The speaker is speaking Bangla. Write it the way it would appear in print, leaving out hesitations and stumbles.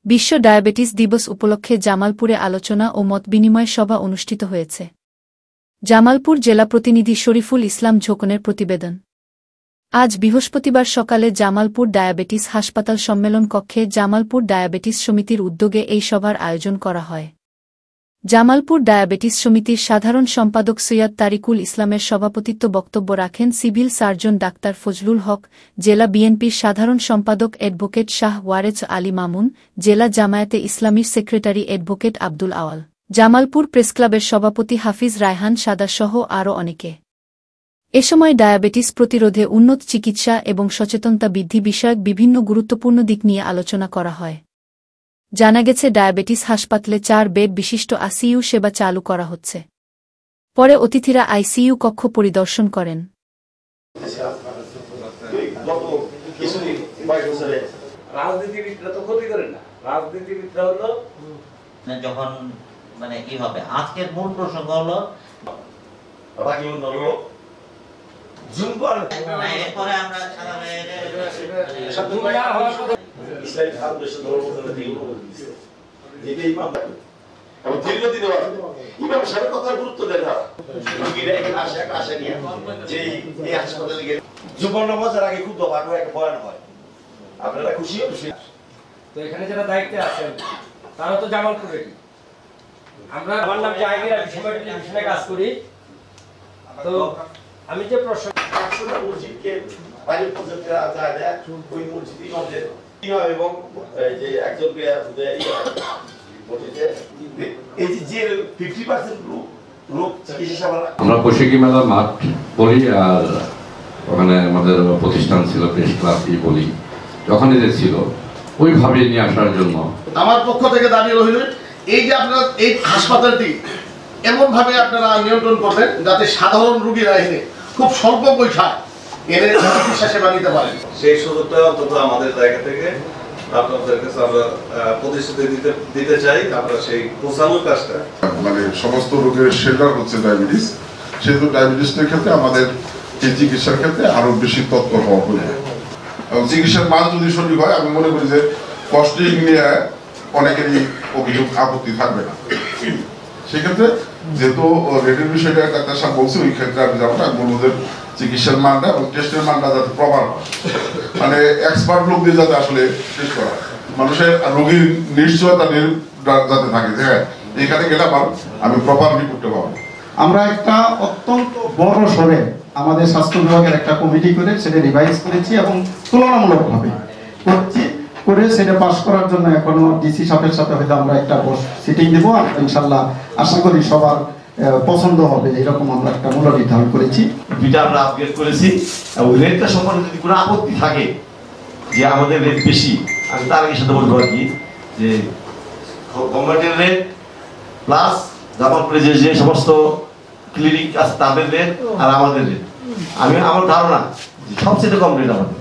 বিশ্ব ডায়াবেটিস দিবস উপলক্ষে জামালপুরে আলোচনা ও মতবিনিময় সভা অনুষ্ঠিত হয়েছে। জামালপুর জেলা প্রতিনিধি শরীফুল ইসলাম ঝোকনের প্রতিবেদন। আজ বৃহস্পতিবার সকালে জামালপুর ডায়াবেটিস হাসপাতাল সম্মেলন কক্ষে জামালপুর ডায়াবেটিস সমিতির উদ্যোগে এই সভার আয়োজন করা হয়। জামালপুর ডায়াবেটিস সমিতির সাধারণ সম্পাদক সৈয়দ তারিকুল ইসলামের সভাপতিত্ব বক্তব্য রাখেন সিভিল সার্জন ডাক্তার ফজলুল হক, জেলা বিএনপির সাধারণ সম্পাদক অ্যাডভোকেট শাহ ওয়ারেজ আলী মামুন, জেলা জামায়াতে ইসলামীর সেক্রেটারি অ্যাডভোকেট আব্দুল আওয়াল, জামালপুর প্রেসক্লাবের সভাপতি হাফিজ রায়হান সাদাসহ আরও অনেকে। এ সময় ডায়াবেটিস প্রতিরোধে উন্নত চিকিৎসা এবং সচেতনতা বৃদ্ধি বিষয়ক বিভিন্ন গুরুত্বপূর্ণ দিক নিয়ে আলোচনা করা হয়। জানা গেছে ডায়াবেটিস হাসপাতালে 4 বেড বিশিষ্ট আইসিইউ সেবা চালু করা হচ্ছে। পরে অতিথিরা আইসিইউ কক্ষ পরিদর্শন করেন। রাজনীতিবিদরা তো ক্ষতি করে না, রাজনীতিবিদরা হলো যখন মানে কি হবে। আজকের মূল প্রসঙ্গ হলো এরপরে আমরা আপনারা খুশি তো এখানে যারা দায়িত্বে আছেন তারা তো জামালপুরে। আমরা আমার নাম জাহাঙ্গীর, আমি সমাজে কাজ করি। তো আমি যে প্রশ্ন মসজিদকে বাইরে পর্যন্ত যায় ওই মসজিদই আমাদের এবং যে একজনকে এই যে 50% লোক চিকিৎসা আমরা বৈশাখী মেলা মাঠ বলি, আর ওখানে আমাদের প্রতিষ্ঠান ছিল প্রেস ক্লাব বলি, যখন এদের ছিল ওইভাবে নিয়ে আসার জন্য আমার পক্ষ থেকে দাবি রইল এই যে আপনারা এই হাসপাতালটি এমন ভাবে আপনারা নিয়ন্ত্রণ করবেন যাতে সাধারণ রোগীরা এনে খুব স্বল্প পয়সায় এনে চিকিৎসা সেবা নিতে পারেন। সেই সুযোগটা অন্তত আমাদের জায়গা থেকে আপনাদের কাছে আমরা প্রতিশ্রুতি দিতে চাই। আমরা সেই পৌঁছানোর কাজটা মানে সমস্ত রোগের শেল্টার হচ্ছে ডায়াবেটিস, সেহেতু ডায়াবেটিসের ক্ষেত্রে আমাদের এই চিকিৎসার ক্ষেত্রে আরো বেশি তৎপর হওয়া প্রয়োজন এবং চিকিৎসার মান যদি সঠিক হয় আমি মনে করি যে কস্টিং নিয়ে অনেকেরই অভিযোগ আপত্তি থাকবে না। সেক্ষেত্রে যেহেতু রেটের বিষয়টা ডাক্তার সাহেব বলছে, ওই ক্ষেত্রে আমি যাবো না, বলবো যে চিকিৎসার মানটা এবং টেস্টের মানটা যাতে প্রপার হয়, মানে এক্সপার্ট লোক দিয়ে যাতে আসলে টেস্ট করা মানুষের রোগীর নিশ্চয়তা যাতে থাকে যে হ্যাঁ এখানে গেলে আমি প্রপার রিপোর্টটা পাবো। আমরা একটা অত্যন্ত বড় সরে আমাদের স্বাস্থ্য বিভাগের একটা কমিটি করে সেটা রিভাইজ করেছি এবং তুলনামূলকভাবে করছি করে সেটা পাস করার জন্য এখনো ডিসি সাহেবের সাথে হয়তো আমরা একটা সিটিং দেবো। আর ইনশাল্লাহ আশা করি সবার পছন্দ হবে, এরকম আমরা একটা মূল্য নির্ধারণ করেছি। দুইটা আমরা আপগ্রেড করেছি এবং রেটটা সম্পর্কে যদি কোনো আপত্তি থাকে যে আমাদের রেট বেশি, আমি তার আগে সাথে বলবো আর কি যে গভর্নমেন্টের রেট প্লাস জামালপুরে যে সমস্ত ক্লিনিক আছে তাদের রেট আর আমাদের রেট, আমি আমার ধারণা সবচেয়ে কম রেট আমাদের।